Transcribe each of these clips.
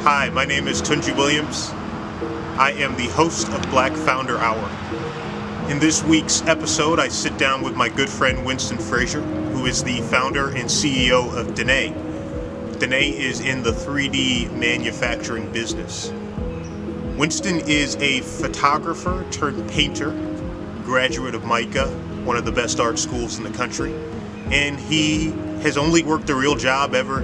Hi, my name is Tunji Williams. I am the host of Black Founder Hour. In this week's episode, I sit down with my good friend Winston Frazer, who is the founder and CEO of Danae. Danae is in the 3D manufacturing business. Winston is a photographer turned painter, graduate of MICA, one of the best art schools in the country, and he has only worked a real job ever,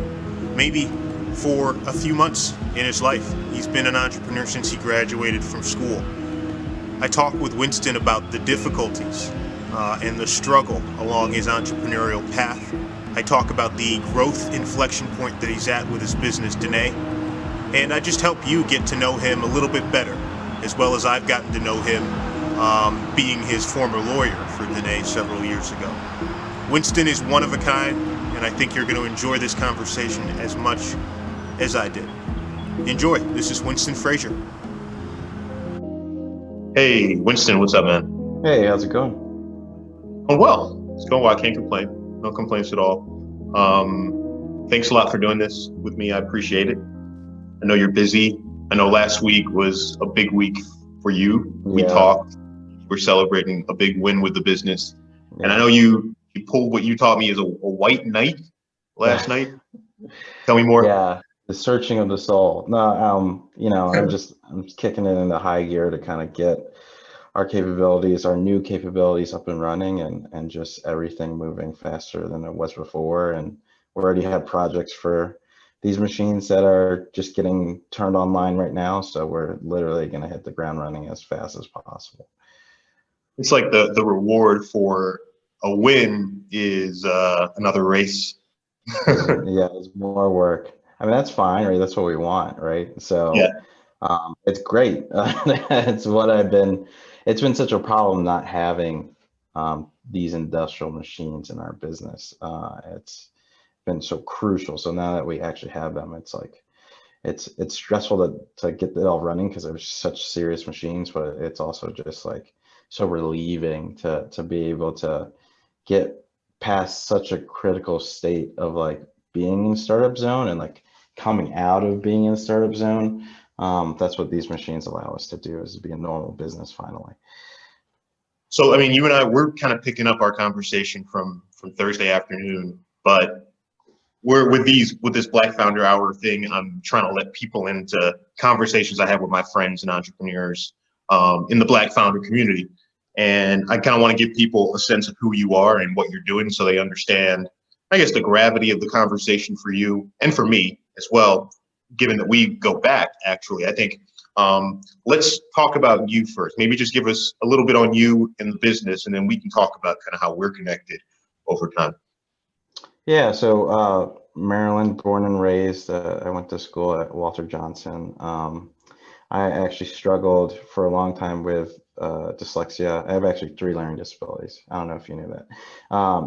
maybe for a few months in his life. He's been an entrepreneur since he graduated from school. I talk with Winston about the difficulties and the struggle along his entrepreneurial path. I talk about the growth inflection point that he's at with his business, Danae. And I just help you get to know him a little bit better, as well as I've gotten to know him being his former lawyer for Danae several years ago. Winston is one of a kind, and I think you're going to enjoy this conversation as much as I did. Enjoy. This is Winston Frazer. Hey, Winston, what's up, man? Hey, how's it going? Oh, well. It's going well. I can't complain. No complaints at all. Thanks a lot for doing this with me. I appreciate it. I know you're busy. I know last week was a big week for you. We talked. We're celebrating a big win with the business. Yeah. And I know you pulled what you taught me as a white knight last night. Tell me more. Yeah, the searching of the soul. No, I'm just kicking it into high gear to kind of get our new capabilities up and running and just everything moving faster than it was before. And we already have projects for these machines that are just getting turned online right now. So we're literally going to hit the ground running as fast as possible. It's like the reward for a win is another race. Yeah, it's more work. I mean, that's fine, right? That's what we want, right? So yeah. It's great. It's been such a problem not having these industrial machines in our business. It's been so crucial. So now that we actually have them, it's like it's stressful to get it all running because they're such serious machines, but it's also just like so relieving to be able to get past such a critical state of like being in startup zone and like coming out of being in startup zone. That's what these machines allow us to do, is to be a normal business finally. So, I mean, you and I, we're kind of picking up our conversation from Thursday afternoon, but we're with this Black Founder Hour thing. I'm trying to let people into conversations I have with my friends and entrepreneurs in the Black Founder community. And I kind of want to give people a sense of who you are and what you're doing so they understand, I guess, the gravity of the conversation for you and for me as well, given that we go back, actually. I think let's talk about you first. Maybe just give us a little bit on you and the business, and then we can talk about kind of how we're connected over time. Yeah, so Maryland, born and raised. I went to school at Walter Johnson. I actually struggled for a long time with dyslexia. I have actually 3 learning disabilities. I don't know if you knew that.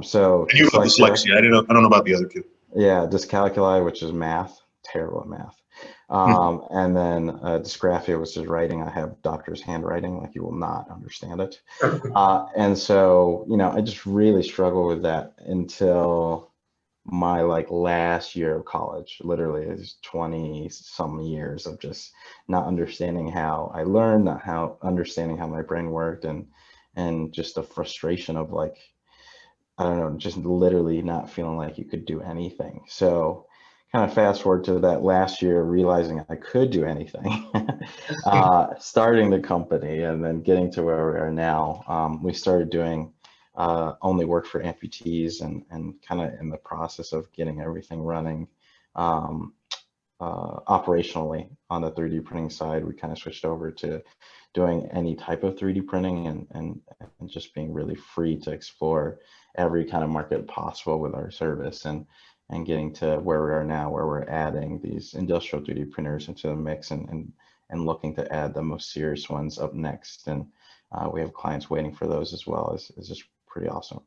So I knew about dyslexia. I don't know about the other 2. Yeah, dyscalculia, which is math, terrible at math. And then dysgraphia, which is writing. I have doctor's handwriting, like you will not understand it. And so, I just really struggled with that until my last year of college. Literally, it's 20 some years of just not understanding how I learned, understanding how my brain worked, and just the frustration of I don't know, just literally not feeling like you could do anything. So kind of fast forward to that last year, realizing I could do anything, starting the company and then getting to where we are now. We started doing only work for amputees and kind of in the process of getting everything running operationally on the 3D printing side. We kind of switched over to doing any type of 3D printing and just being really free to explore every kind of market possible with our service and getting to where we are now, where we're adding these industrial 3D printers into the mix and looking to add the most serious ones up next. And we have clients waiting for those as well. It's just pretty awesome.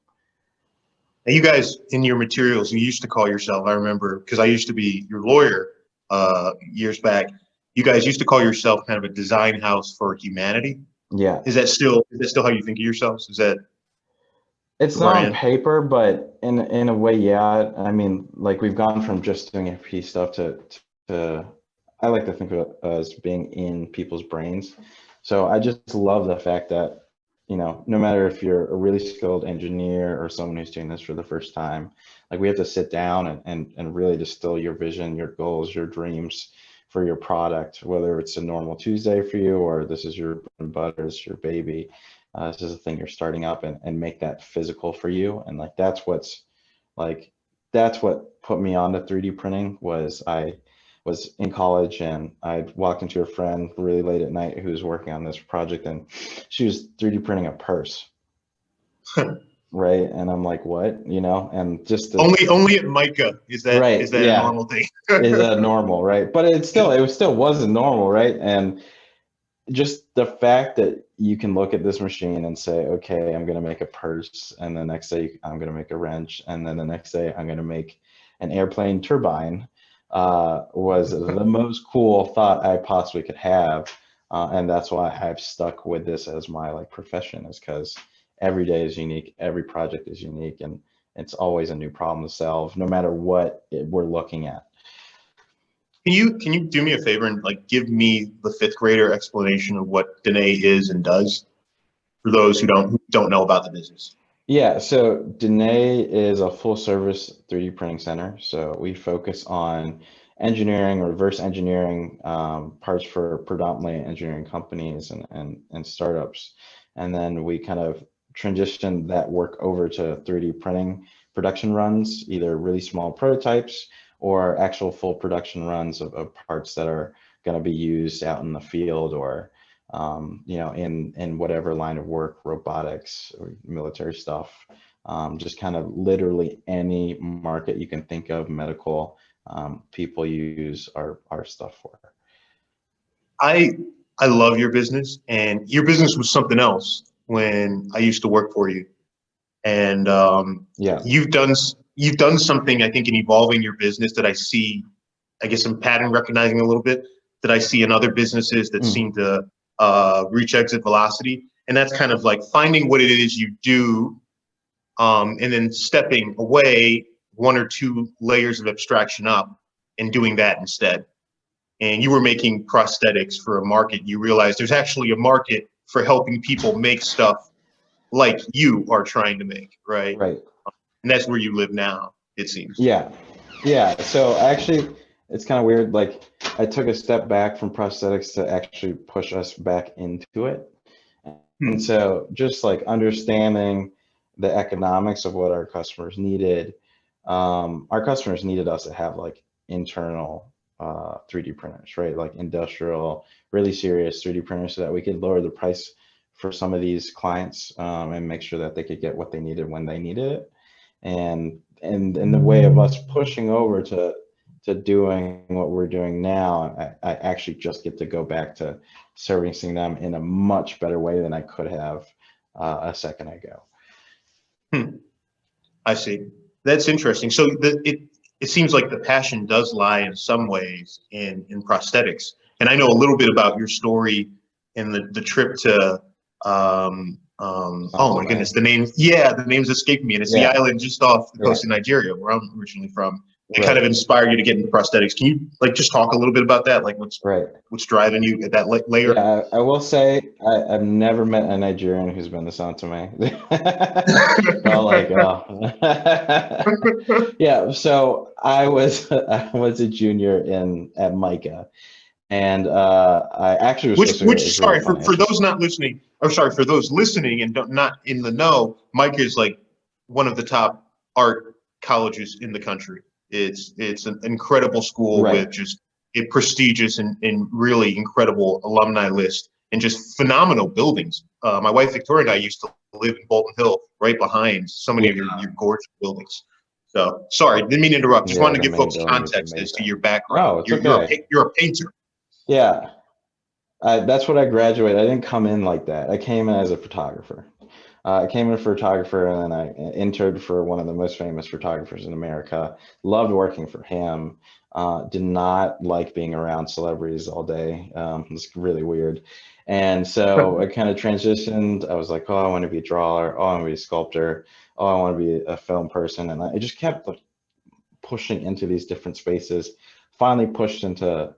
Now, you guys in your materials, you used to call yourself, I remember, because I used to be your lawyer years back, you guys used to call yourself kind of a design house for humanity. Yeah. Is that still how you think of yourselves? Is that? It's not on paper, but in a way, yeah. I mean, we've gone from just doing FP stuff to I like to think of it as being in people's brains. So I just love the fact that, no matter if you're a really skilled engineer or someone who's doing this for the first time, like we have to sit down and really distill your vision, your goals, your dreams for your product, whether it's a normal Tuesday for you or this is your bread and butter, it's your baby. This is the thing you're starting up, and make that physical for you. And like that's what put me on to 3D printing. Was I was in college and I walked into a friend really late at night who was working on this project, and she was 3D printing a purse. Right. And I'm like, what, and just only at Micah is that right, is that a yeah, normal thing? is that normal, right? But it still wasn't normal, right? And just the fact that you can look at this machine and say, okay, I'm going to make a purse, and the next day I'm going to make a wrench, and then the next day I'm going to make an airplane turbine, was the most cool thought I possibly could have. And that's why I've stuck with this as my profession, is because every day is unique, every project is unique, and it's always a new problem to solve, no matter what we're looking at. Can you do me a favor and give me the fifth grader explanation of what Danae is and does for those who don't know about the business? Yeah, so Danae is a full service 3D printing center. So we focus on engineering, reverse engineering, parts for predominantly engineering companies and startups. And then we kind of transition that work over to 3D printing production runs, either really small prototypes or actual full production runs of parts that are going to be used out in the field, or in whatever line of work, robotics or military stuff, just kind of literally any market you can think of, medical, people use our stuff for. I love your business, and your business was something else when I used to work for you. And Yeah. you've done something, I think, in evolving your business that I see, I guess I'm pattern recognizing a little bit, that I see in other businesses that seem to reach exit velocity. And that's kind of finding what it is you do, and then stepping away one or two layers of abstraction up and doing that instead. And you were making prosthetics for a market. You realize there's actually a market for helping people make stuff like you are trying to make, right? Right. And that's where you live now, it seems. Yeah. Yeah. So actually, it's kind of weird. I took a step back from prosthetics to actually push us back into it. And so just understanding the economics of what our customers needed, our customers needed us to have internal 3D printers, right? Industrial, really serious 3D printers, so that we could lower the price for some of these clients, and make sure that they could get what they needed when they needed it. And in the way of us pushing over to doing what we're doing now, I actually just get to go back to servicing them in a much better way than I could have a second ago. I see. That's interesting. So it seems like the passion does lie in some ways in prosthetics. And I know a little bit about your story and the trip to oh my goodness, the name's escaping me, and it's the island just off the coast of Nigeria, where I'm originally from. It kind of inspired you to get into prosthetics. Can you just talk a little bit about that? What's driving you at that layer? Yeah, I will say I've never met a Nigerian who's been this on to me. Yeah. So I was a junior at Micah, and I actually was sorry for those not listening, or sorry for those listening and not in the know. Micah is one of the top art colleges in the country. It's an incredible school with just a prestigious and really incredible alumni list, and just phenomenal buildings. My wife Victoria and I used to live in Bolton Hill, right behind so many of your gorgeous buildings. So sorry, didn't mean to interrupt. Just wanted to give folks context as to your background. Oh, it's okay. You're a painter. Yeah, that's what I graduated. I didn't come in like that. I came in as a photographer. I came in a photographer, and then I interned for one of the most famous photographers in America. Loved working for him. Did not like being around celebrities all day. It's really weird. And so I kind of transitioned. I was like, oh, I want to be a drawer. Oh, I want to be a sculptor. Oh, I want to be a film person. And I just kept pushing into these different spaces. Finally pushed into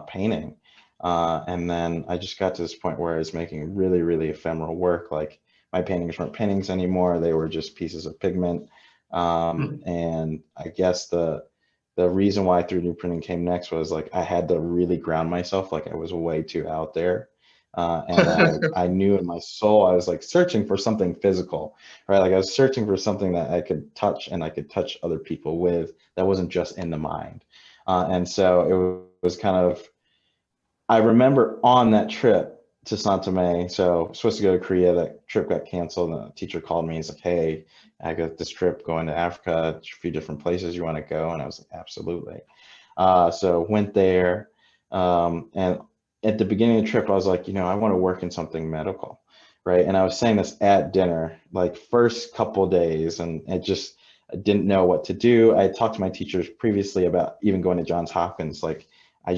painting. And then I just got to this point where I was making really, really ephemeral work. Like my paintings weren't paintings anymore. They were just pieces of pigment. And I guess the reason why 3D printing came next was like I had to really ground myself. Like I was way too out there. And I knew in my soul, I was like searching for something physical, right? Like I was searching for something that I could touch and I could touch other people with that wasn't just in the mind. And so it was kind of, I remember on that trip to Santa Fe, so I was supposed to go to Korea, that trip got canceled. And the teacher called me, he's like, hey, I got this trip going to Africa, a few different places, you want to go? And I was like, absolutely. So went there, and at the beginning of the trip, I was like, I want to work in something medical, right? And I was saying this at dinner, like first couple days, and I didn't know what to do. I had talked to my teachers previously about even going to Johns Hopkins. Like, I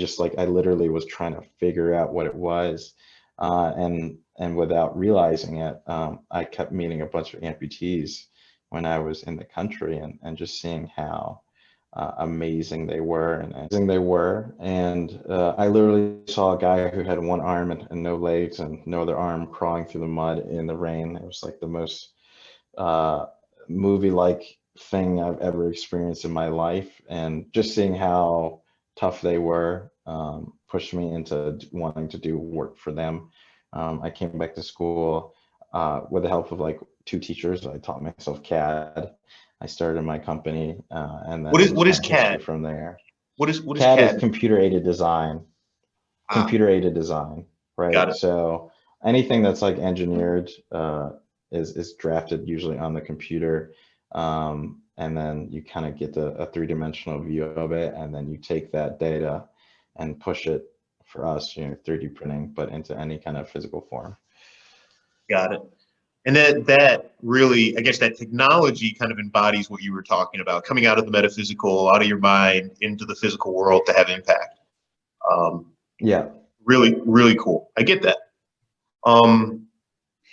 literally was trying to figure out what it was. And without realizing it, I kept meeting a bunch of amputees when I was in the country and just seeing how amazing they were and I literally saw a guy who had one arm and no legs and no other arm crawling through the mud in the rain. It was like the most movie-like thing I've ever experienced in my life, and just seeing how tough they were pushed me into wanting to do work for them. I came back to school with the help of like 2 teachers. I taught myself CAD. I started my company, and then what is CAD from there? What is CAD? CAD? Is computer aided design. Computer aided design, right? Got it. So anything that's like engineered is drafted usually on the computer, and then you kind of get a 3-dimensional view of it, and then you take that data and push it, for us, 3D printing, but into any kind of physical form. Got it. And that really, I guess that technology kind of embodies what you were talking about, coming out of the metaphysical, out of your mind, into the physical world to have impact. Yeah. Really, really cool. I get that.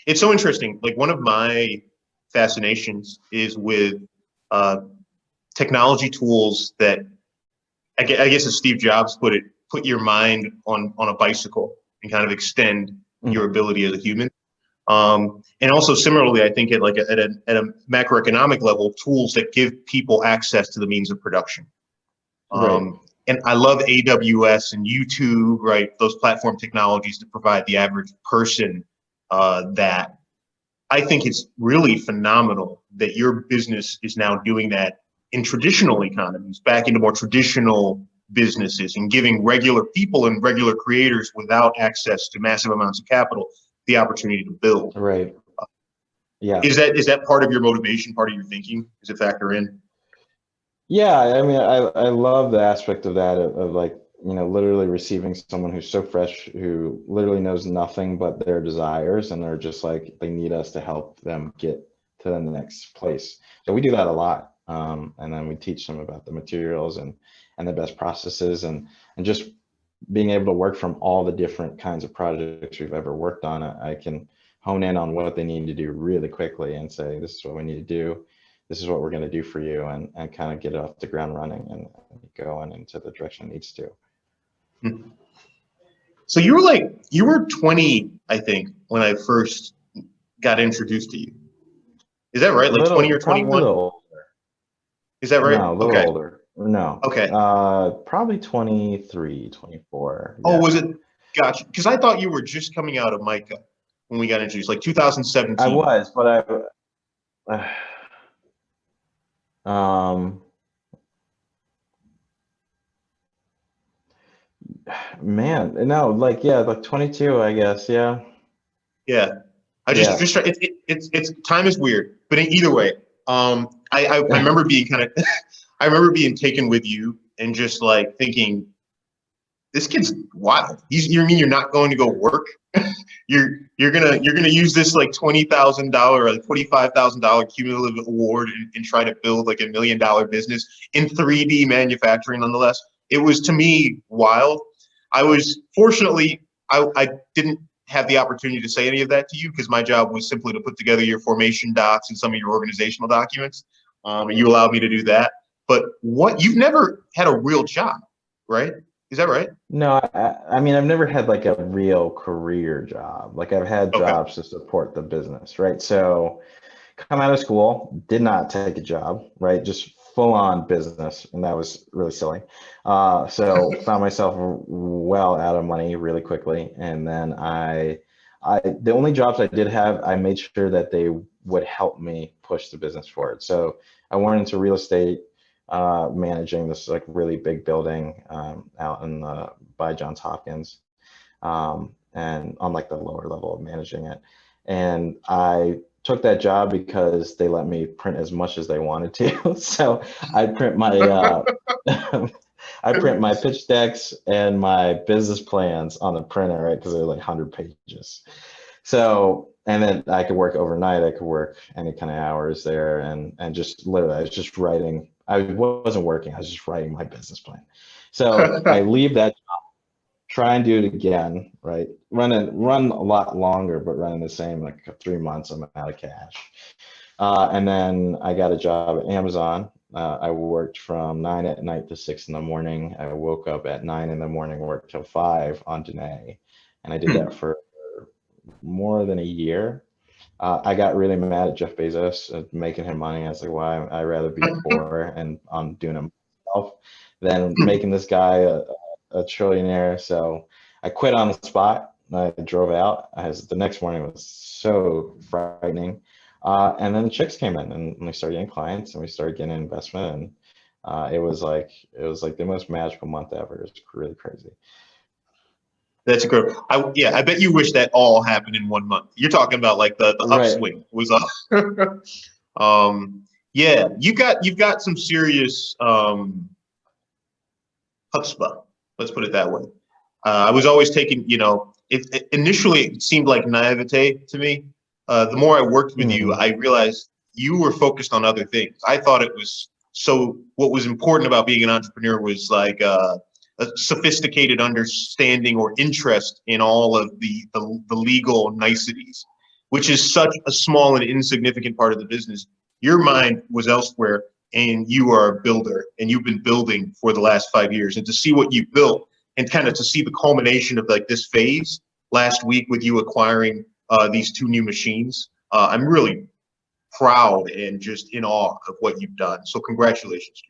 It's so interesting. Like one of my fascinations is with technology tools that, I guess as Steve Jobs put it, put your mind on a bicycle and kind of extend your ability as a human. And also similarly, I think at a macroeconomic level, tools that give people access to the means of production. Right. And I love AWS and YouTube, right? Those platform technologies that provide the average person that. I think it's really phenomenal that your business is now doing that in traditional economies, back into more traditional businesses, and giving regular people and regular creators without access to massive amounts of capital the opportunity to build. Right. Yeah. Is that part of your motivation, part of your thinking? Does it factor in? Yeah, I mean, I love the aspect of that, of like, literally receiving someone who's so fresh, who literally knows nothing but their desires, and they're just like, they need us to help them get to the next place. So we do that a lot. And then we teach them about the materials and the best processes, and just being able to work from all the different kinds of projects we've ever worked on. I can hone in on what they need to do really quickly and say, this is what we need to do. This is what we're going to do for you, and kind of get it off the ground running and going into the direction it needs to. So you were 20, I think, when I first got introduced to you. Is that right? Like 20 or 21? A little older. Is that right? No, a little older. No. Okay. Probably 23, 24. Oh, yeah. was it? Gotcha. Because I thought you were just coming out of MICA when we got introduced, like 2017. I was, but man, no, like 22, I guess. Yeah. Yeah. It's time is weird, but either way, I remember being I remember being taken with you and just like thinking, this kid's wild. You mean you're not going to go work? you're gonna use this like $20,000 or like $45,000 cumulative award and try to build like $1 million business in 3D manufacturing, nonetheless. It was, to me, wild. Fortunately, I didn't have the opportunity to say any of that to you, because my job was simply to put together your formation docs and some of your organizational documents. And you allowed me to do that. But you've never had a real job, right? Is that right? No, I mean, I've never had like a real career job. Like I've had Okay. jobs to support the business, right? So come out of school, did not take a job, right? Just full on business. And that was really silly. So found myself well out of money really quickly. And then the only jobs I did have, I made sure that they would help me push the business forward. So I went into real estate, managing this like really big building out in by Johns Hopkins, and on like the lower level of managing it. And I took that job because they let me print as much as they wanted to. So I print my I print my pitch decks and my business plans on the printer, right? Because they're like 100 pages. So, and then I could work overnight. I could work any kind of hours there, and just literally, I was just writing. I wasn't working. I was just writing my business plan. So I leave that, try and do it again, right? Run a lot longer, but running the same like 3 months. I'm out of cash. And then I got a job at Amazon. I worked from 9 at night to 6 in the morning. I woke up at 9 in the morning, worked till 5 on Danae, and I did that for more than a year. I got really mad at Jeff Bezos making him money. I was like, why? I'd rather be poor and I'm doing it myself than making this guy a trillionaire. So I quit on the spot. I drove out. The next morning was so frightening. And then the chicks came in and we started getting clients and we started getting investment. And it was like the most magical month ever. It was really crazy. That's great. I bet you wish that all happened in 1 month. You're talking about like the Right. upswing was yeah, you've got some serious chutzpah. Let's put it that way. I was always taking, initially it seemed like naivete to me. The more I worked with you, I realized you were focused on other things. I thought it was what was important about being an entrepreneur was like a sophisticated understanding or interest in all of the legal niceties, which is such a small and insignificant part of the business. Your mind was elsewhere, and you are a builder, and you've been building for the last 5 years. And to see what you built, and kind of to see the culmination of like this phase last week with you acquiring these 2 new machines, I'm really proud and just in awe of what you've done. So congratulations.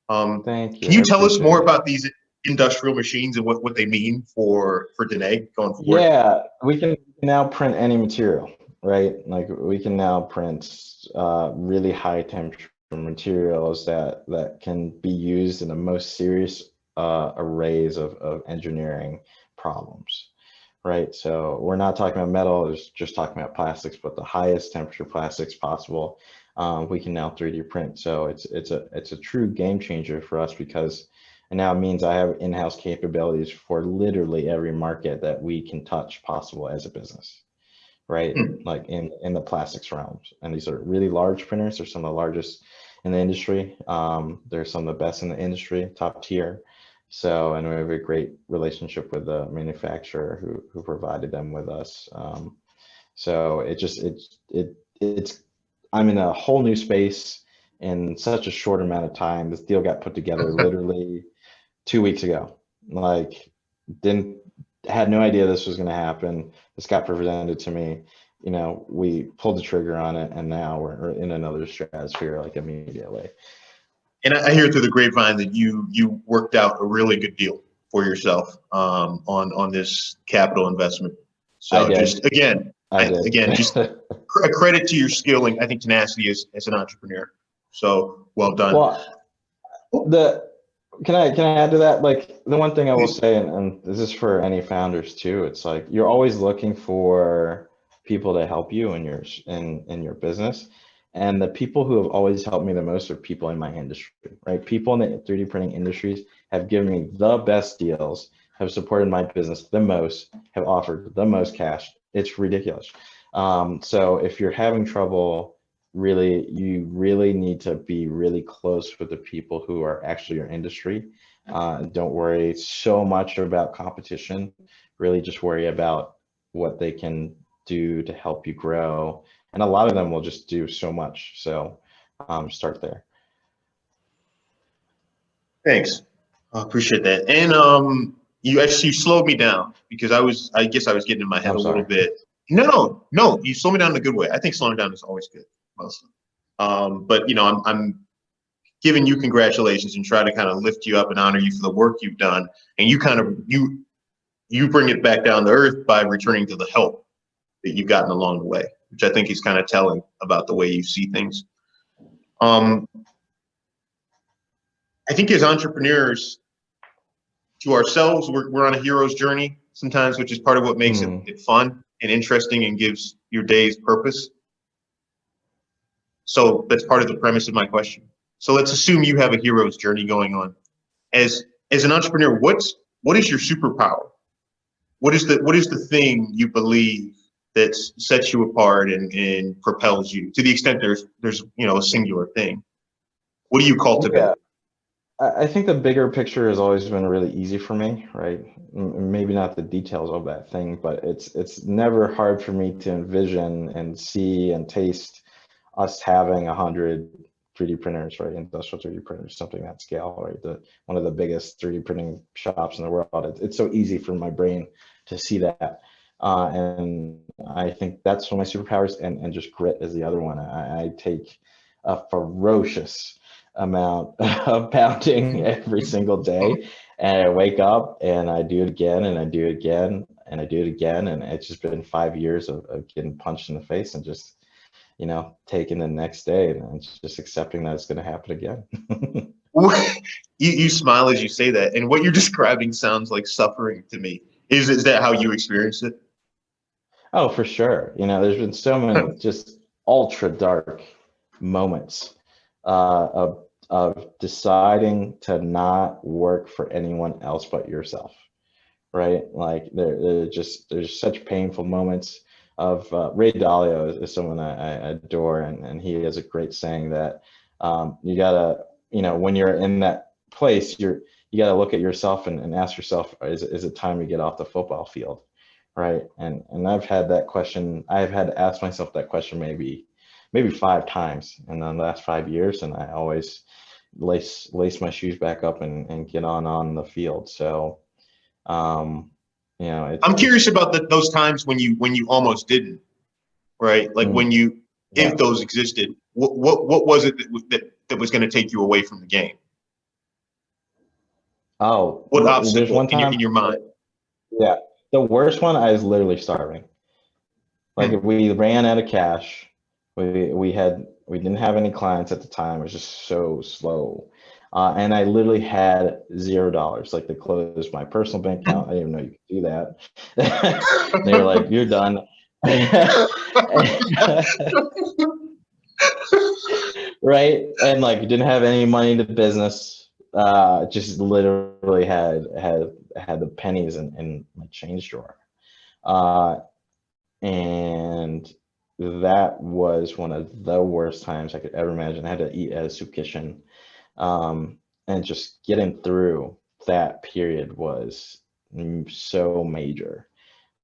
Thank you. Can you tell us more it. about these industrial machines and what they mean for Danae going forward? Yeah, we can now print any material, right? Like we can now print really high temperature materials that can be used in the most serious arrays of engineering problems, right? So we're not talking about metal, it's just talking about plastics, but the highest temperature plastics possible. We can now 3D print. So it's a true game changer for us because and now it means I have in-house capabilities for literally every market that we can touch possible as a business, right? Like in the plastics realms. And these are really large printers. They're some of the largest in the industry. They're some of the best in the industry, top tier. So, and we have a great relationship with the manufacturer who provided them with us. So it's I'm in a whole new space in such a short amount of time. This deal got put together literally 2 weeks ago. Like had no idea this was going to happen. This got presented to me. We pulled the trigger on it, and now we're in another stratosphere like immediately. And I hear through the grapevine that you worked out a really good deal for yourself on this capital investment. So just again, just a credit to your skill and I think tenacity as an entrepreneur. So well done. Well, can I add to that? Like the one thing I will say, and this is for any founders too, it's like you're always looking for people to help you in your business. And the people who have always helped me the most are people in my industry, right? People in the 3D printing industries have given me the best deals, have supported my business the most, have offered the most cash. It's ridiculous. So if you're having trouble, you really need to be really close with the people who are actually your industry. Don't worry so much about competition. Really just worry about what they can do to help you grow. And a lot of them will just do so much. So start there. Thanks. I appreciate that. And you actually slowed me down because I guess I was getting in my head I'm a sorry. little bit. No, you slowed me down in a good way. I think slowing down is always good, mostly. But you know, I'm giving you congratulations and try to kind of lift you up and honor you for the work you've done. And you kind of you bring it back down to earth by returning to the help that you've gotten along the way, which I think is kind of telling about the way you see things. I think as entrepreneurs, to ourselves, we're on a hero's journey sometimes, which is part of what makes it fun and interesting and gives your days purpose. So that's part of the premise of my question. So let's assume you have a hero's journey going on. As an entrepreneur, what is your superpower? What is the thing you believe that sets you apart and propels you, to the extent there's a singular thing? What do you cultivate? Yeah. I think the bigger picture has always been really easy for me, right? Maybe not the details of that thing, but it's never hard for me to envision and see and taste us having 100 3D printers, right? Industrial 3D printers, something that scale, right? One of the biggest 3D printing shops in the world. It's so easy for my brain to see that. And I think that's one of my superpowers, and just grit is the other one. I take a ferocious amount of pounding every single day, and I wake up and I do it again, and I do it again, and I do it again, and it's just been 5 years of getting punched in the face and just taking the next day and just accepting that it's going to happen again. You smile as you say that, and what you're describing sounds like suffering to me. Is that how you experience it? Oh, for sure. There's been so many just ultra dark moments of deciding to not work for anyone else but yourself, right? Like there's such painful moments of Ray Dalio is someone I adore, and he has a great saying that you gotta, when you're in that place, you gotta look at yourself and ask yourself, is it time to get off the football field, right? And I've had that question. I've had to ask myself that question maybe 5 times in the last 5 years, and I always lace my shoes back up and get on the field. So I'm curious about those times when you almost didn't, right? Like when you, if those existed, what was it that was going to take you away from the game? Oh, what there's obstacle one time in your mind? Yeah, the worst one, I was literally starving. Like if we ran out of cash, we didn't have any clients at the time. It was just so slow. And I literally had $0. Like they closed my personal bank account. I didn't even know you could do that. They were like, "You're done." Right? And like didn't have any money in the business. Just literally had the pennies in my change drawer. And that was one of the worst times I could ever imagine. I had to eat at a soup kitchen. And just getting through that period was so major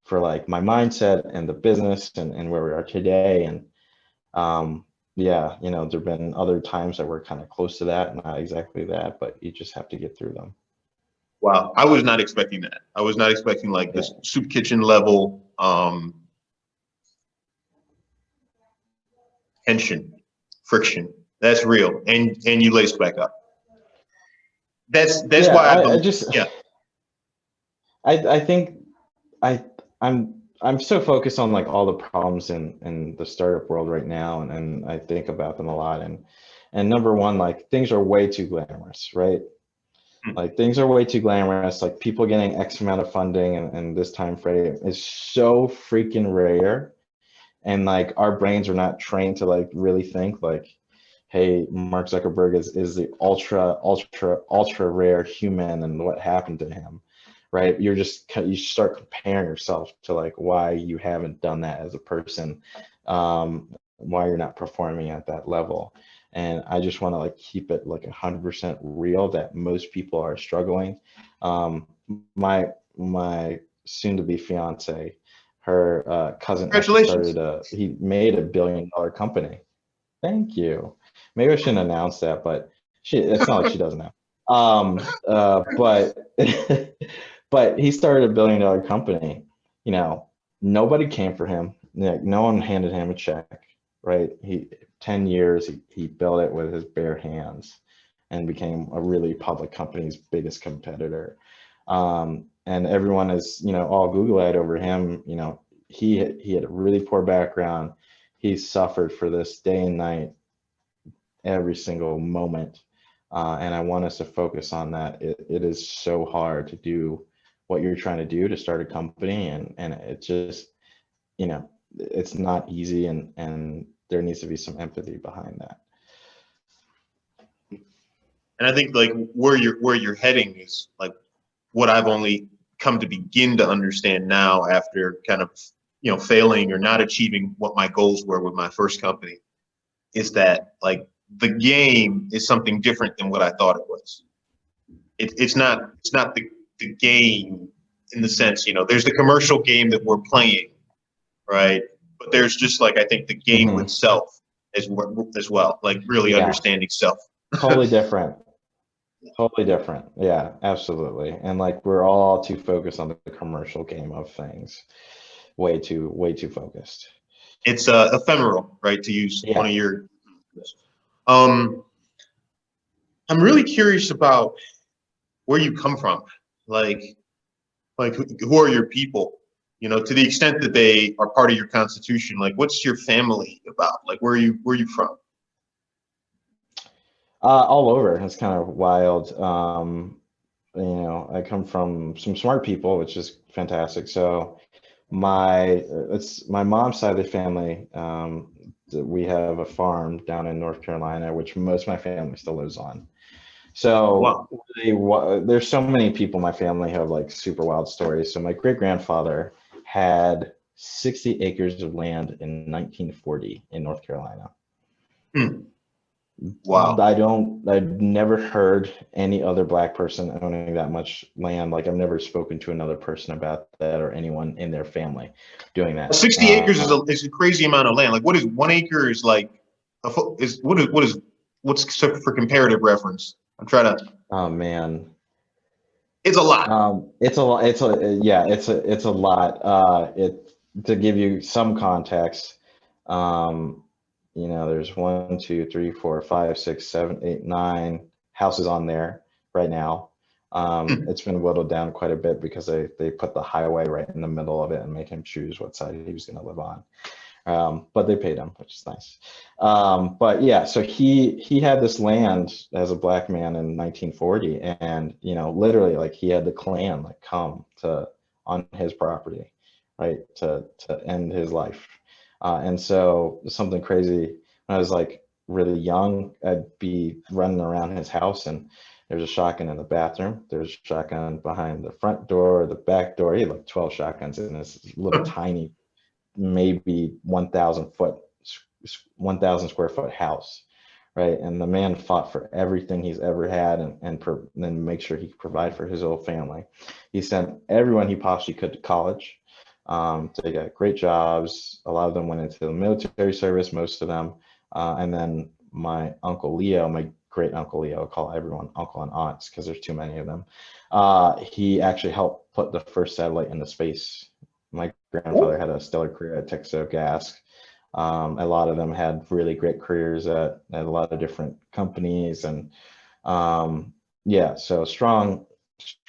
for like my mindset and the business and where we are today. And yeah, there've been other times that were kind of close to that, not exactly that, but you just have to get through them. Wow, I was not expecting that. I was not expecting like this soup kitchen level tension, friction. That's real, and you laced back up. That's why I believe. I think I'm so focused on like all the problems in the startup world right now, and I think about them a lot. And number one, like things are way too glamorous, right? Like things are way too glamorous. Like people getting X amount of funding and this time frame is so freaking rare. And like our brains are not trained to like really think like, hey, Mark Zuckerberg is the ultra rare human, and what happened to him, right? You start comparing yourself to like why you haven't done that as a person, why you're not performing at that level. And I just want to like keep it like 100% real that most people are struggling. My soon to be fiance, her cousin actually he made $1 billion company. Thank you. Maybe I shouldn't announce that, but it's not like she doesn't know. But but he started a $1 billion company. You know, nobody came for him. No one handed him a check, right? 10 years, he built it with his bare hands and became a really public company's biggest competitor. And everyone is, you know, all Google-eyed over him. You know, he had a really poor background. He suffered for this day and night, every single moment. And I want us to focus on that. It is so hard to do what you're trying to do, to start a company, and it just, you know, it's not easy, and there needs to be some empathy behind that. And I think like where you're heading is like what I've only come to begin to understand now after kind of, you know, failing or not achieving what my goals were with my first company, is that like the game is something different than what I thought it was. It's not the game in the sense, you know, there's the commercial game that we're playing, right? But there's just like, I think the game itself as well, like really understanding self. Totally different. Totally different. Yeah, absolutely. And like we're all too focused on the commercial game of things. Way too focused. It's ephemeral, right? To use one of your I'm really curious about where you come from. Like who are your people? You know, to the extent that they are part of your constitution, like what's your family about? Like where are you from? All over. It's kind of wild. You know, I come from some smart people, which is fantastic. So it's my mom's side of the family. We have a farm down in North Carolina, which most of my family still lives on. So there's so many people in my family who have like super wild stories. So my great grandfather had 60 acres of land in 1940 in North Carolina. Wow. I've never heard any other Black person owning that much land. Like I've never spoken to another person about that, or anyone in their family doing that. 60 acres is a crazy amount of land. Like what is 1 acre is like what's for comparative reference? I'm trying to. Oh man. It's a lot. It's a lot. It's a lot. To give you some context, you know, there's 1, 2, 3, 4, 5, 6, 7, 8, 9 houses on there right now. It's been whittled down quite a bit because they put the highway right in the middle of it and made him choose what side he was going to live on. But they paid him, which is nice. But yeah, so he had this land as a Black man in 1940, and you know, literally, like he had the Klan like come on his property, right, to end his life. And so something crazy, when I was like really young, I'd be running around his house and there's a shotgun in the bathroom. There's a shotgun behind the front door, the back door. He had like 12 shotguns in this little tiny, maybe 1,000 square foot house, right? And the man fought for everything he's ever had, and then make sure he could provide for his whole family. He sent everyone he possibly could to college. They got great jobs. A lot of them went into the military service, most of them. And then my Uncle Leo, my great Uncle Leo, I call everyone uncle and aunts because there's too many of them. He actually helped put the first satellite into space. My grandfather had a stellar career at Texas Gas. A lot of them had really great careers at a lot of different companies. And yeah, so strong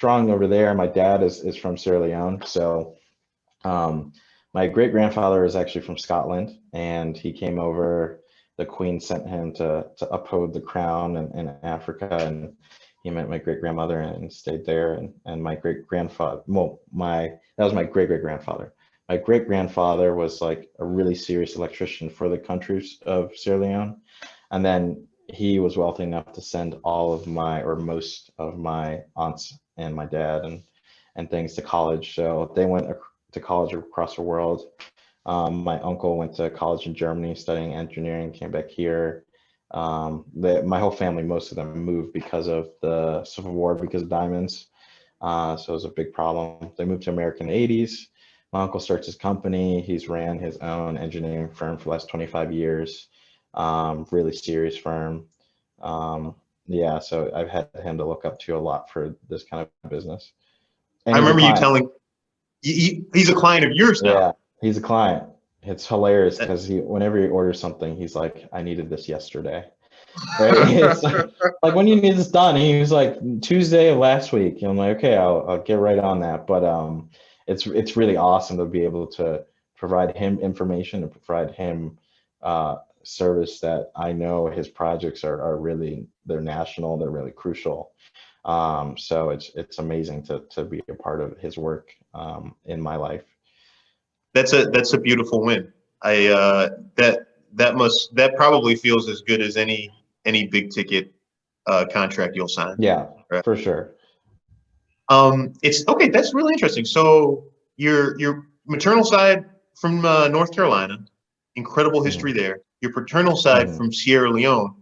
over there. My dad is from Sierra Leone. So my great grandfather is actually from Scotland, and he came over. The Queen sent him to uphold the crown in Africa, and he met my great grandmother and stayed there. And my great grandfather, that was my great grandfather. My great grandfather was like a really serious electrician for the countries of Sierra Leone, and then he was wealthy enough to send all of most of my aunts and my dad and things to college. So they went to college across the world. My uncle went to college in Germany studying engineering, came back here. My whole family, most of them moved because of the Civil War, because of diamonds. So it was a big problem. They moved to America in the 80s. My uncle starts his company. He's ran his own engineering firm for the last 25 years. Really serious firm. yeah, so I've had him to look up to a lot for this kind of business. And I he's a remember you client. telling he's a client of yours now. Yeah, he's a client. It's hilarious That- because whenever he orders something, he's like, I needed this yesterday. Right? It's like when you need this done, he was like Tuesday of last week. And I'm like, okay, I'll get right on that. But it's really awesome to be able to provide him information and provide him service that I know his projects are really, they're national, they're really crucial. So it's amazing to be a part of his work in my life. that's a beautiful win. That probably feels as good as any big ticket contract you'll sign. Yeah, Right. for sure. It's okay. That's really interesting. So your maternal side from North Carolina, incredible history Mhm. there. Your paternal side Mhm. from Sierra Leone.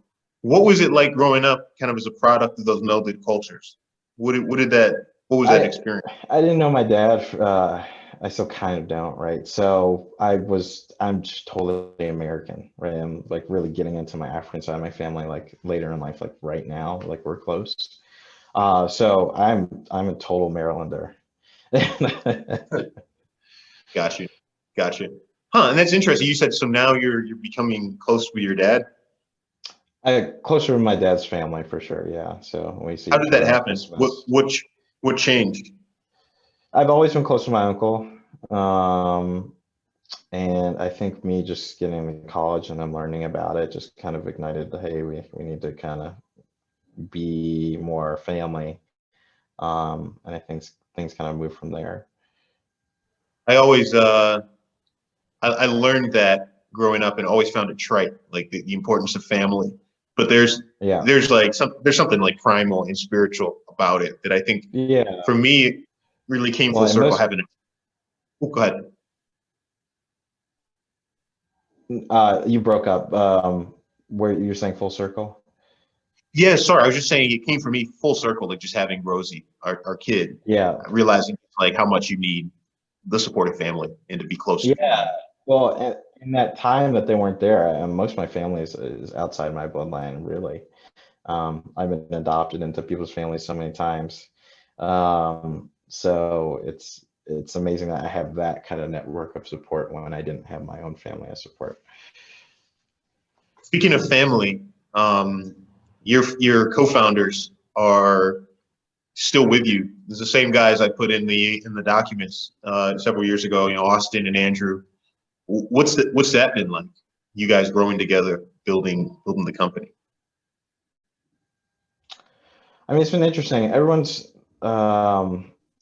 What was it like growing up, kind of as a product of those melded cultures? What was that I experience? I didn't know my dad. I still kind of don't, right? So I'm just totally American, right? I'm like really getting into my African side of my family, like later in life, like right now, like we're close. So I'm a total Marylander. Got you, got you. Huh? And that's interesting. You said so now you're becoming close with your dad. I closer to my dad's family for sure, yeah. So we see How did each that other on happen? Christmas. What changed? I've always been close to my uncle. And I think me just getting to college and then learning about it just kind of ignited the, hey, we need to kind of be more family. And I think things kind of move from there. I always I learned that growing up and always found it trite, like the importance of family. But Yeah. there's something like primal and spiritual about it that I think Yeah. for me really came Well, full and circle most, having a oh, go ahead. you broke up, where you're saying full circle. Yeah, sorry, I was just saying it came for me full circle, like just having Rosie, our kid, Yeah. realizing like how much you need the supportive family and to be close to Yeah. family. Well, in that time that they weren't there, most of my family is outside my bloodline, really. I've been adopted into people's families so many times. So it's amazing that I have that kind of network of support when I didn't have my own family as support. Speaking of family, um, your co-founders are still with you. It's the same guys I put in the documents several years ago. You know, Austin and Andrew. What's that been like? You guys growing together, building the company. I mean, it's been interesting. Everyone's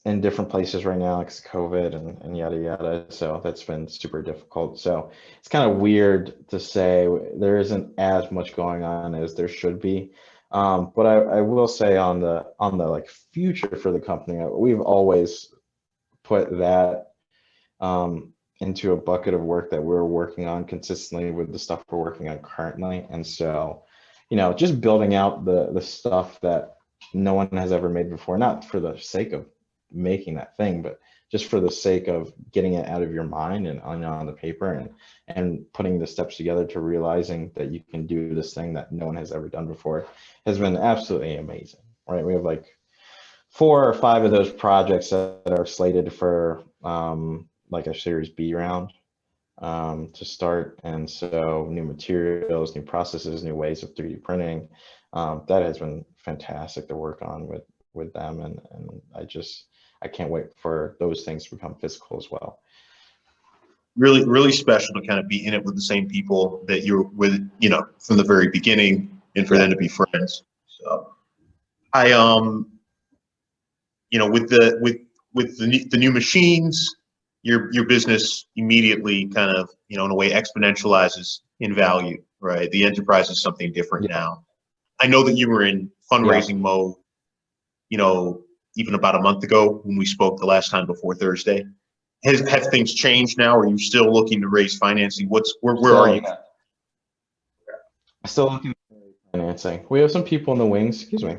in different places right now because COVID and yada yada. So that's been super difficult. So it's kind of weird to say there isn't as much going on as there should be. But I will say on the like future for the company, we've always put that into a bucket of work that we're working on consistently with the stuff we're working on currently. And so, just building out the stuff that no one has ever made before, not for the sake of making that thing, but just for the sake of getting it out of your mind and on the paper and putting the steps together to realizing that you can do this thing that no one has ever done before has been absolutely amazing, right? We have like 4 or 5 of those projects that are slated for like a Series B round to start. And so new materials, new processes, new ways of 3D printing. That has been fantastic to work on with them. And I can't wait for those things to become physical as well. Really, really special to kind of be in it with the same people that you're with, from the very beginning, and for them to be friends. So I with the new machines, your business immediately kind of in a way exponentializes in value, right? The enterprise is something different Yeah. now. I know that you were in Yeah. fundraising mode, even about a month ago when we spoke the last time before Thursday. Have things changed now? Or are you still looking to raise financing? Where are you? Still looking for financing. We have some people in the wings, excuse me.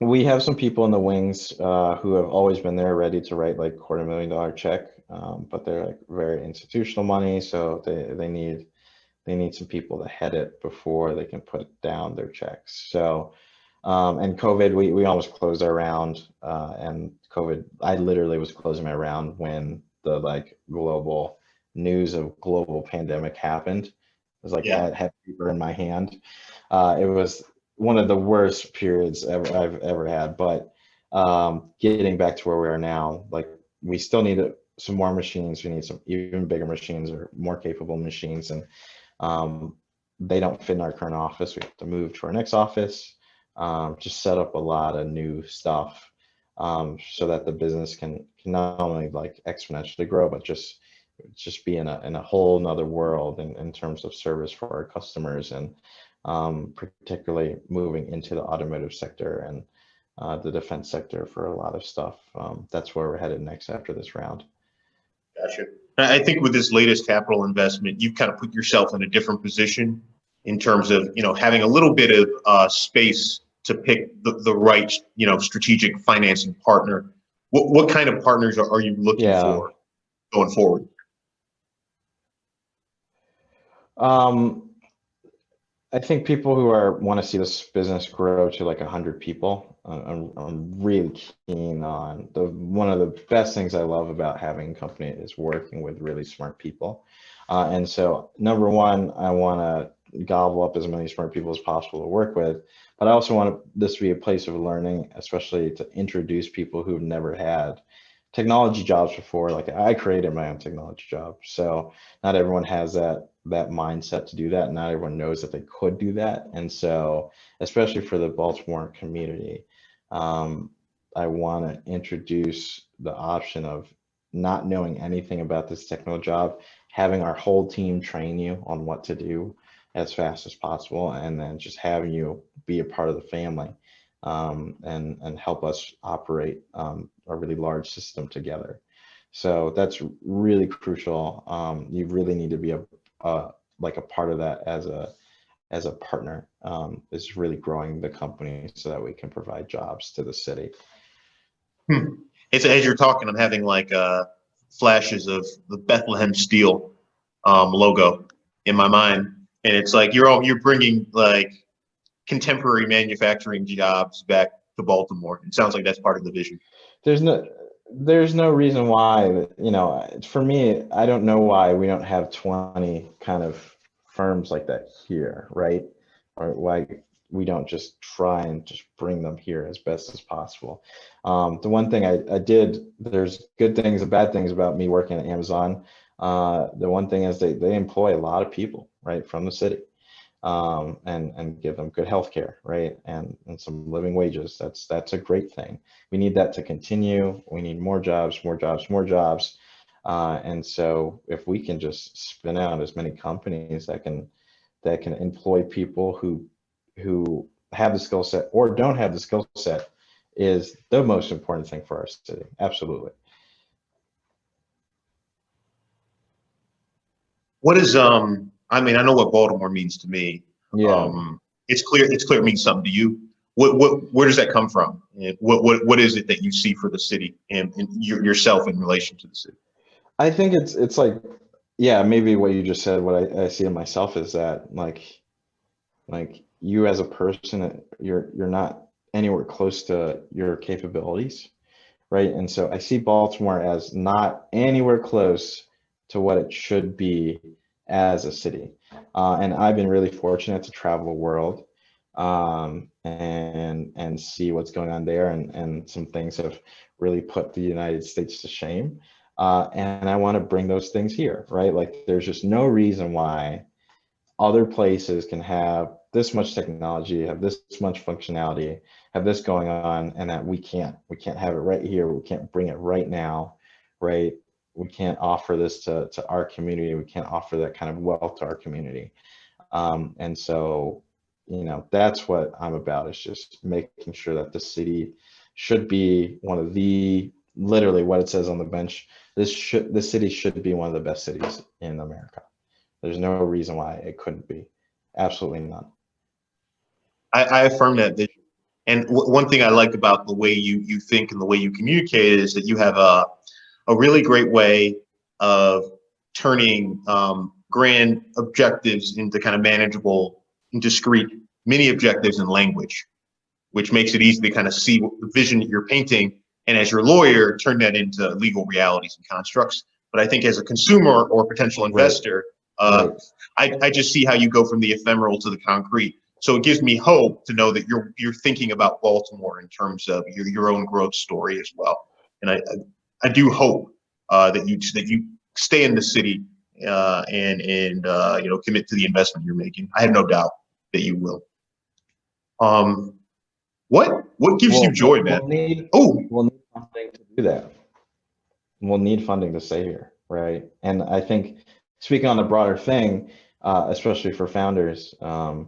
We have some people in the wings who have always been there ready to write like $250,000 check, but they're like very institutional money, so they need some people to head it before they can put down their checks. So And COVID, we almost closed our round, and COVID, I literally was closing my round when the like global news of global pandemic happened. It was like Yeah. I had paper in my hand. It was one of the worst periods I've ever had. But getting back to where we are now, like we still need some more machines. We need some even bigger machines or more capable machines, and they don't fit in our current office. We have to move to our next office, just set up a lot of new stuff, so that the business can not only like exponentially grow, but just be in a whole nother world in terms of service for our customers, and particularly moving into the automotive sector and the defense sector for a lot of stuff. That's where we're headed next after this round. Gotcha. I think with this latest capital investment, you've kind of put yourself in a different position in terms of, having a little bit of space to pick the right, strategic financing partner. What kind of partners are you looking for going forward? I think people who want to see this business grow to like 100 people. I'm really keen on one of the best things I love about having a company is working with really smart people. And so number one, I want to gobble up as many smart people as possible to work with, but I also want this to be a place of learning, especially to introduce people who've never had technology jobs before. Like I created my own technology job, so not everyone has that mindset to do that. Not everyone knows that they could do that. And so, especially for the Baltimore community, I want to introduce the option of not knowing anything about this technical job, having our whole team train you on what to do as fast as possible, and then just having you be a part of the family, and help us operate a really large system together. So that's really crucial. You really need to be like a part of that as a partner, is really growing the company so that we can provide jobs to the city. It's, as you're talking, I'm having like flashes of the Bethlehem Steel logo in my mind, and it's like you're bringing like contemporary manufacturing jobs back to Baltimore. It sounds like that's part of the vision. There's no reason why, for me, I don't know why we don't have 20 kind of firms like that here, right? Or why we don't just try and just bring them here as best as possible. The one thing I did, there's good things and bad things about me working at Amazon. The one thing is they employ a lot of people, right, from the city. And give them good health care, right, and some living wages. That's a great thing. We need that to continue. We need more jobs, more jobs, more jobs. And so if we can just spin out as many companies that can employ people who have the skill set or don't have the skill set, is the most important thing for our city. Absolutely. What is I mean, I know what Baltimore means to me. Yeah. It's clear it means something to you. Where does that come from? And what is it that you see for the city and yourself in relation to the city? I think it's like, yeah, maybe what you just said, what I see in myself is that like you as a person, you're not anywhere close to your capabilities, right? And so I see Baltimore as not anywhere close to what it should be as a city. And I've been really fortunate to travel the world, and see what's going on there, and some things have really put the United States to shame. And I want to bring those things here, right? Like there's just no reason why other places can have this much technology, have this much functionality, have this going on, and that we can't have it right here. We can't bring it right now, right? We can't offer this to our community. We can't offer that kind of wealth to our community. And so, that's what I'm about, is just making sure that the city should be one of the, literally what it says on the bench, the city should be one of the best cities in America. There's no reason why it couldn't be. Absolutely none. I affirm that vision. And one thing I like about the way you think and the way you communicate is that you have a really great way of turning grand objectives into kind of manageable and discrete mini objectives in language, which makes it easy to kind of see the vision that you're painting, and as your lawyer, turn that into legal realities and constructs. But I think as a consumer or potential investor, I just see how you go from the ephemeral to the concrete. So it gives me hope to know that you're thinking about Baltimore in terms of your own growth story as well. And I do hope that you stay in the city and commit to the investment you're making. I have no doubt that you will. What gives you joy, man? We'll need funding to do that. We'll need funding to stay here, right? And I think, speaking on the broader thing, especially for founders, a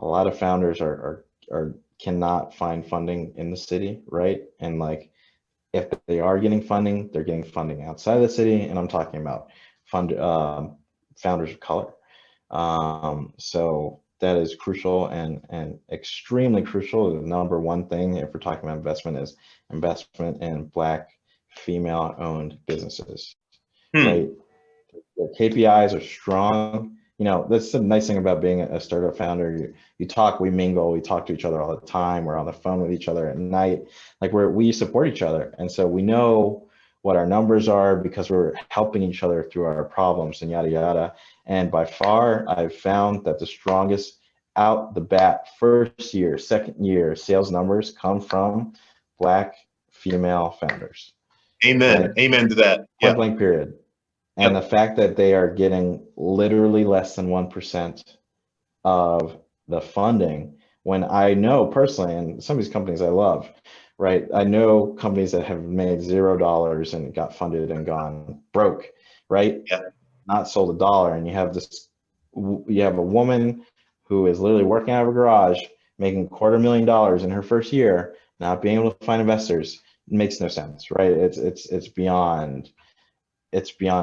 lot of founders are cannot find funding in the city, right? And like, if they are getting funding, they're getting funding outside of the city, and I'm talking about founders of color. So that is crucial and extremely crucial. The number one thing, if we're talking about investment, is investment in Black female-owned businesses. Right? The KPIs are strong. You know, that's the nice thing about being a startup founder. You talk, we mingle, we talk to each other all the time. We're on the phone with each other at night. Like we support each other. And so we know what our numbers are because we're helping each other through our problems and yada, yada. And by far, I've found that the strongest out the bat first year, second year sales numbers come from Black female founders. Amen. Right? Amen to that. Point blank period. And the fact that they are getting literally less than 1% of the funding, when I know personally, and some of these companies I love, right? I know companies that have made $0 and got funded and gone broke, right? Not sold a dollar. And you have a woman who is literally working out of a garage, making $250,000 in her first year, not being able to find investors. It makes no sense, right? It's beyond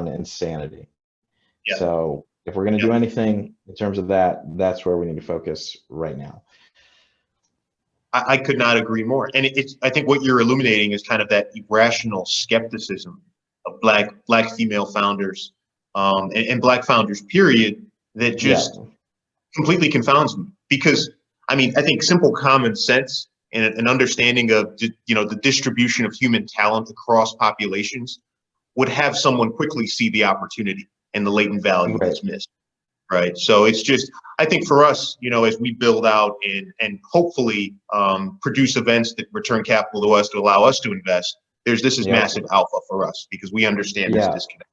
insanity. So if we're going to do anything in terms of that, that's where we need to focus right now. I could not agree more. And I think what you're illuminating is kind of that irrational skepticism of Black female founders and Black founders, period, that just completely confounds me. Because, I mean, I think simple common sense and an understanding of, the distribution of human talent across populations would have someone quickly see the opportunity and the latent value that's missed, right? So it's just, I think for us, as we build out and hopefully produce events that return capital to us to allow us to invest, this is massive alpha for us because we understand this disconnect.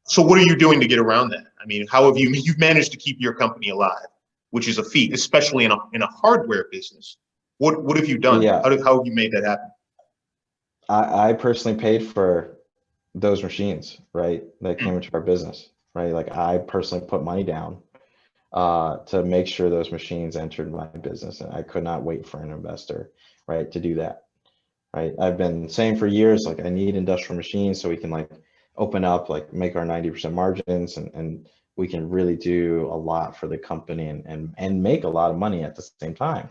So what are you doing to get around that? I mean, how have you've managed to keep your company alive, which is a feat, especially in a hardware business. What have you done? How have you made that happen? I personally paid for those machines, right, that came into our business, right? Like I personally put money down to make sure those machines entered my business, and I could not wait for an investor, right, to do that, right? I've been saying for years, like I need industrial machines so we can like open up, like make our 90% margins, and we can really do a lot for the company and make a lot of money at the same time.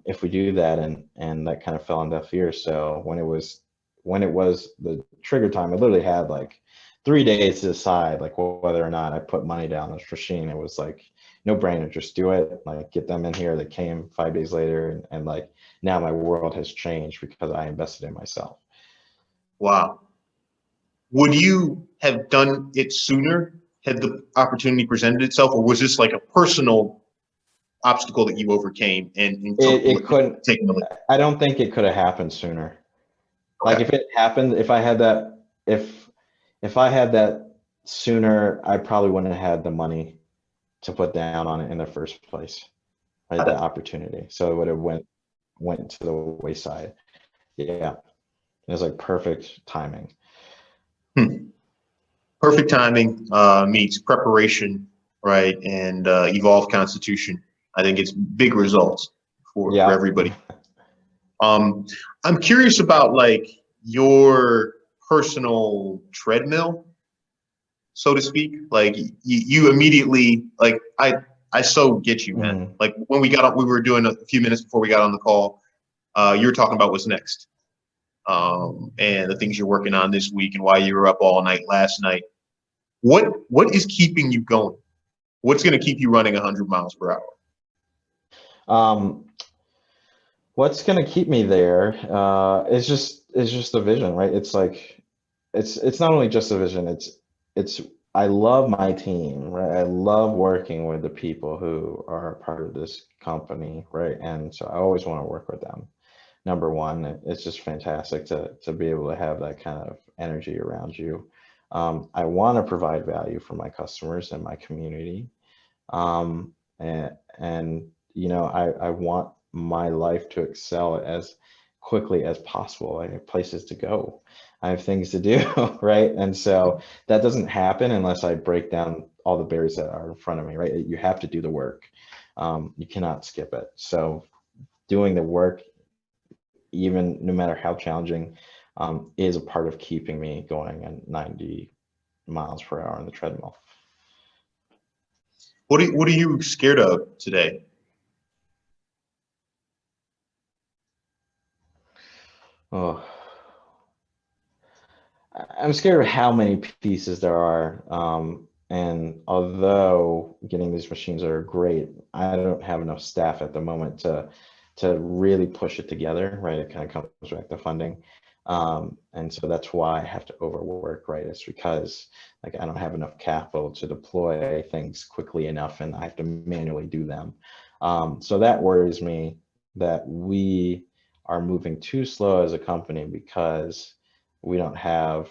If we do that, and that kind of fell on deaf ears. So when it was the trigger time, I literally had like 3 days to decide like whether or not I put money down this machine. It was like no brainer, just do it, like get them in here. They came 5 days later, and like now my world has changed because I invested in myself. Wow. Would you have done it sooner had the opportunity presented itself, or was this like a personal obstacle that you overcame and it couldn't take? I don't think it could have happened sooner. Like if it happened, if I had that sooner, I probably wouldn't have had the money to put down on it in the first place, right? The opportunity. So it would have went to the wayside. It was like perfect timing. Perfect timing meets preparation, right? And evolved constitution. I think it's big results for everybody. I'm curious about like your personal treadmill, so to speak. Like you immediately, like I so get you, man. Like when we were doing a few minutes before we got on the call, you were talking about what's next. And the things you're working on this week and why you were up all night last night. What is keeping you going? What's going to keep you running 100 miles per hour? Um, what's going to keep me there is just the vision, right? It's like it's not only just a vision. It's I love my team, right? I love working with the people who are a part of this company, right? And so I always want to work with them. Number one, it's just fantastic to be able to have that kind of energy around you. I want to provide value for my customers and my community. And I want my life to excel as quickly as possible. I have places to go. I have things to do, right? And so that doesn't happen unless I break down all the barriers that are in front of me, right? You have to do the work. You cannot skip it. So doing the work, even no matter how challenging, is a part of keeping me going at 90 miles per hour on the treadmill. What are you scared of today? Oh, I'm scared of how many pieces there are. And although getting these machines are great, I don't have enough staff at the moment to really push it together, right? It kind of comes back to funding. And so that's why I have to overwork, right? It's because like I don't have enough capital to deploy things quickly enough, and I have to manually do them. So that worries me that we are moving too slow as a company because we don't have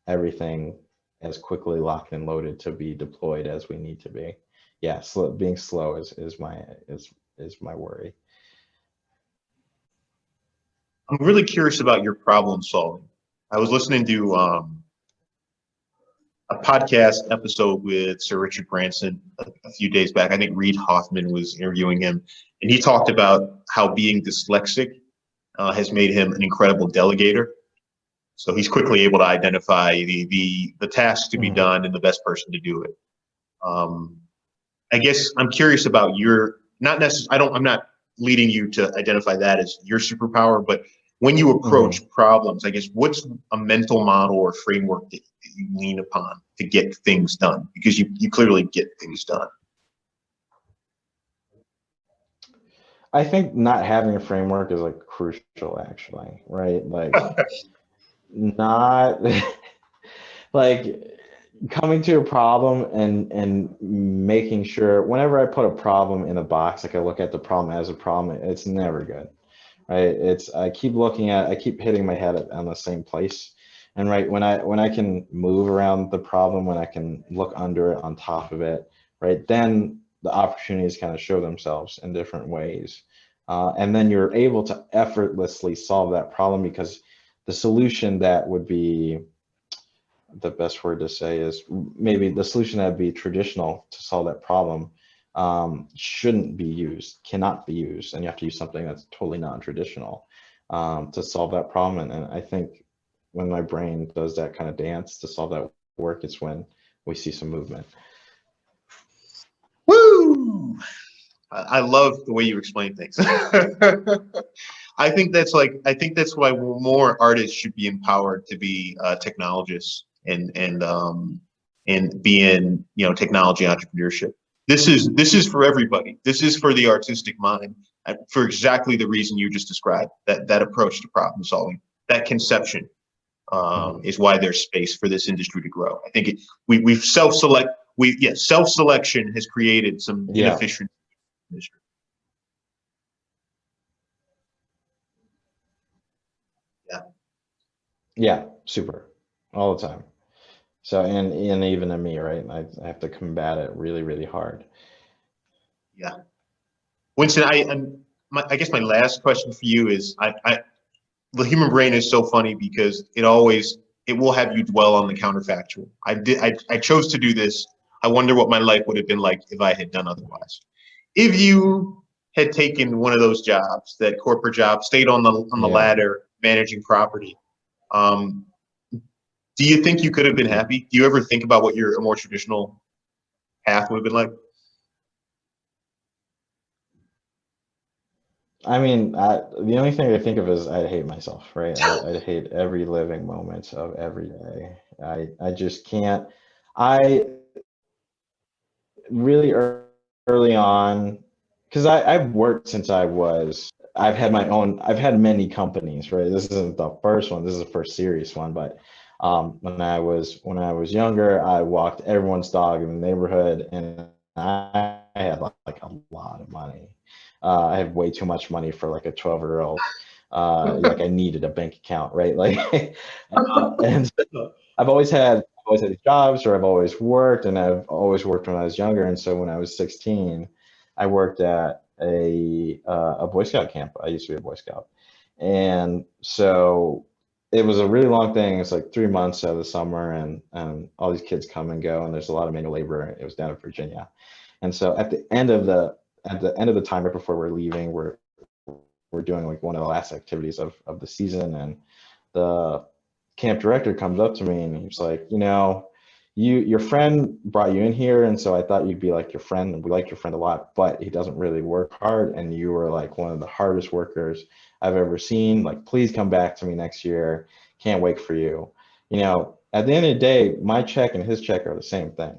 everything as quickly locked and loaded to be deployed as we need to be. Yeah, being slow is my worry. I'm really curious about your problem solving. I was listening to a podcast episode with Sir Richard Branson a few days back. I think Reid Hoffman was interviewing him, and he talked about how being dyslexic has made him an incredible delegator. So he's quickly able to identify the task to be Mhm. done and the best person to do it. I guess I'm curious about your not necessarily. I'm not leading you to identify that as your superpower, but when you Mhm. approach problems, I guess what's a mental model or framework that you lean upon to get things done? Because you clearly get things done. I think not having a framework is like crucial, actually, right? Like not like coming to a problem and making sure whenever I put a problem in a box, like I look at the problem as a problem, it's never good, right? I keep hitting my head on the same place. And right when I can move around the problem, when I can look under it, on top of it, right, then the opportunities kind of show themselves in different ways. And then you're able to effortlessly solve that problem because the solution that would be the best word to say is maybe the solution that would be traditional to solve that problem shouldn't be used, cannot be used, and you have to use something that's totally non-traditional to solve that problem. And I think when my brain does that kind of dance to solve that work, it's when we see some movement. Woo! I love the way you explain things. I think that's why more artists should be empowered to be technologists and be in technology entrepreneurship. This is for everybody. This is for the artistic mind, for exactly the reason you just described. That approach to problem solving, that conception, is why there's space for this industry to grow. I think we've self-selection has created some Yeah, inefficient industry. Yeah. yeah, super, all the time. So and even in me, right? I have to combat it really, really hard. Yeah. Winston, I guess my last question for you is the human brain is so funny because it will have you dwell on the counterfactual. I chose to do this. I wonder what my life would have been like if I had done otherwise. If you had taken one of those jobs, that corporate job, stayed on the Yeah. ladder managing property, um, do you think you could have been happy? Do you ever think about what a more traditional path would have been like? I mean, the only thing I think of is I'd hate myself, right? I'd hate every living moment of every day. I just can't. I really early on because I've worked since I've had many companies, right? This isn't the first one. This is the first serious one, but when I was younger, I walked everyone's dog in the neighborhood, and I had like a lot of money. I had way too much money for like a 12-year-old. Like I needed a bank account, right? Like, and so I've always had these jobs, or I've always worked, and I've always worked when I was younger. And so when I was 16, I worked at a Boy Scout camp. I used to be a Boy Scout, and so it was a really long thing. It's like 3 months out of the summer, and all these kids come and go, and there's a lot of manual labor. It was down in Virginia, and so at the end of the time, right before we're leaving, we're doing like one of the last activities of the season, and the camp director comes up to me and he's like, your friend brought you in here, and so I thought you'd be like your friend, and we like your friend a lot, but he doesn't really work hard, and you were like one of the hardest workers I've ever seen. Like, please come back to me next year. Can't wait for you. At the end of the day, my check and his check are the same thing,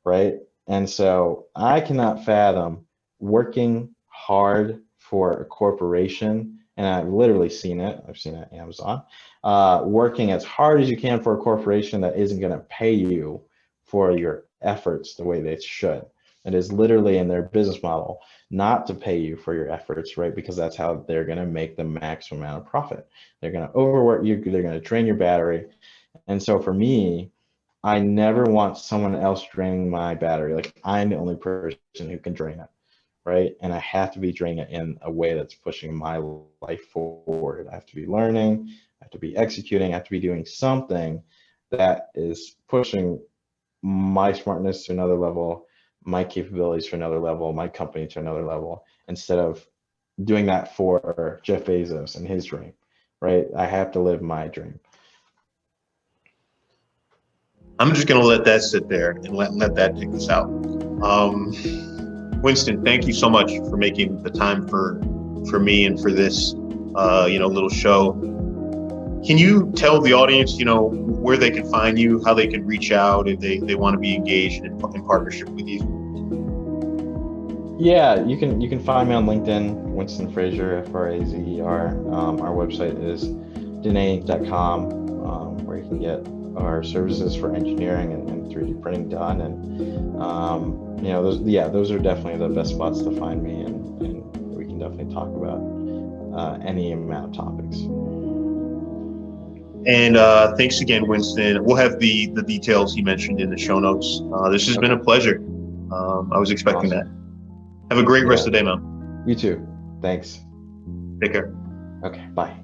right? And so I cannot fathom working hard for a corporation, and I've literally seen it. I've seen it at Amazon. Working as hard as you can for a corporation that isn't going to pay you for your efforts the way they should. It is literally in their business model not to pay you for your efforts, right? Because that's how they're going to make the maximum amount of profit. They're going to overwork you. They're going to drain your battery. And so for me, I never want someone else draining my battery. Like, I'm the only person who can drain it, right? And I have to be draining it in a way that's pushing my life forward. I have to be learning, I have to be executing, I have to be doing something that is pushing my smartness to another level, my capabilities to another level, my company to another level, instead of doing that for Jeff Bezos and his dream, right? I have to live my dream. I'm just going to let that sit there and let that take us out. Winston, thank you so much for making the time for me and for this, little show. Can you tell the audience, where they can find you, how they can reach out if they want to be engaged in partnership with you? Yeah, you can find me on LinkedIn, Winston Frazer, Frazer. Our website is Danae.com, where you can get our services for engineering and 3D printing done. And those are definitely the best spots to find me, and we can definitely talk about any amount of topics. And thanks again, Winston. We'll have the details he mentioned in the show notes. This has been a pleasure. I was expecting that. Have a great rest of the day, man. You too. Thanks. Take care. Okay, bye.